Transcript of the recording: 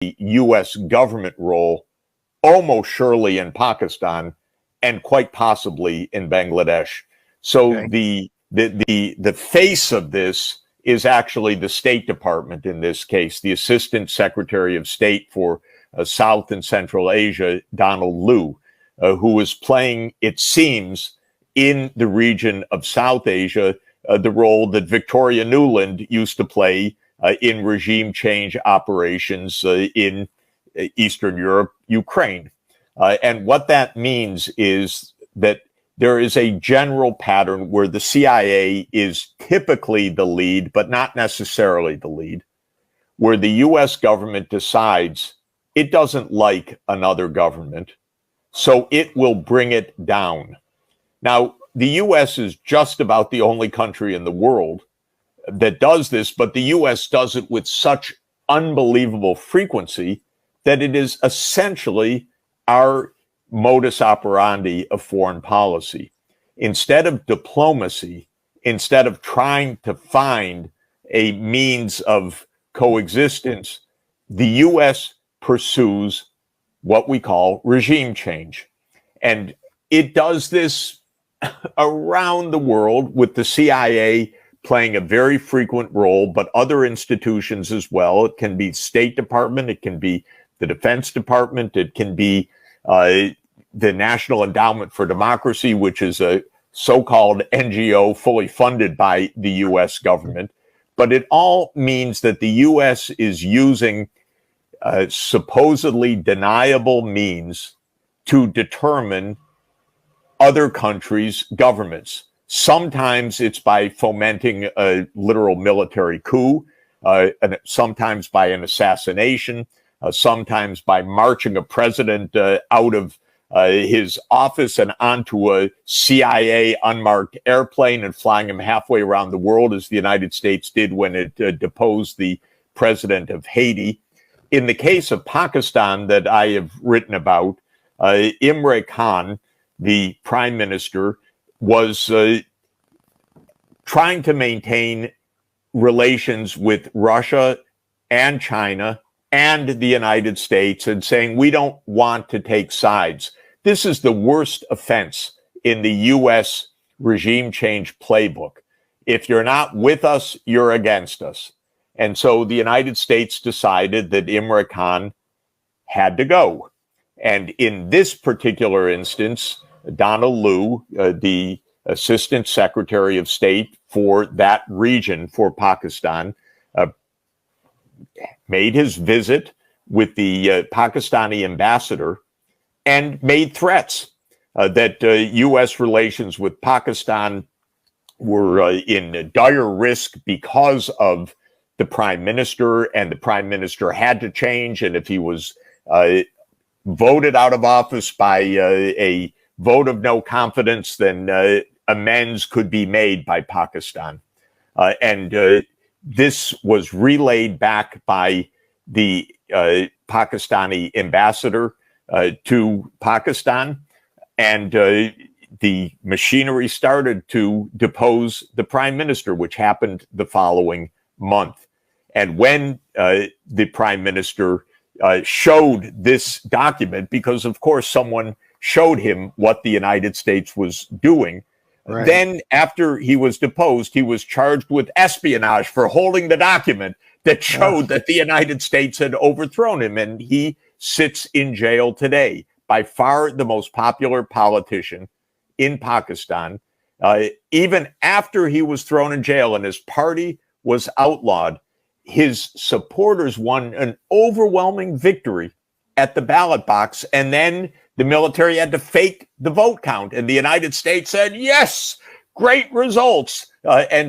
U.S. government role almost surely in Pakistan and quite possibly in Bangladesh. So the face of this is actually the State Department in this case, the Assistant Secretary of State for South and Central Asia, Donald Liu, who is playing, it seems, in the region of South Asia, the role that Victoria Nuland used to play in regime change operations in Eastern Europe, Ukraine. And what that means is that there is a general pattern where the CIA is typically the lead, but not necessarily the lead, where the U.S. government decides it doesn't like another government, so it will bring it down. Now, the U.S. is just about the only country in the world that does this, but the U.S. does it with such unbelievable frequency that it is essentially our modus operandi of foreign policy. Instead of diplomacy, instead of trying to find a means of coexistence, the U.S. pursues what we call regime change. And it does this around the world, with the CIA playing a very frequent role, but other institutions as well. It can be State Department, it can be the Defense Department, it can be the National Endowment for Democracy, which is a so-called NGO fully funded by the U.S. government. But it all means that the U.S. is using supposedly deniable means to determine other countries' governments. Sometimes it's by fomenting a literal military coup, and sometimes by an assassination, sometimes by marching a president out of his office and onto a CIA unmarked airplane and flying him halfway around the world, as the United States did when it deposed the president of Haiti. In the case of Pakistan that I have written about, Imran Khan, the prime minister, was trying to maintain relations with Russia and China and the United States, and saying, we don't want to take sides. This is the worst offense in the U.S. regime change playbook. If you're not with us, you're against us. And so the United States decided that Imran Khan had to go. And in this particular instance, Donald Liu, the Assistant Secretary of State for that region, for Pakistan, made his visit with the Pakistani ambassador and made threats that U.S. relations with Pakistan were in dire risk because of the prime minister, and the prime minister had to change. And if he was voted out of office by a vote of no confidence, then amends could be made by Pakistan. And this was relayed back by the Pakistani ambassador to Pakistan, and the machinery started to depose the prime minister, which happened the following month. And when the prime minister showed this document, because of course someone showed him what the United States was doing, right. Then after he was deposed, he was charged with espionage for holding the document that showed that the United States had overthrown him. And he sits in jail today, by far the most popular politician in Pakistan. Even after he was thrown in jail and his party was outlawed, his supporters won an overwhelming victory at the ballot box. And then the military had to fake the vote count. And the United States said, yes, great results. And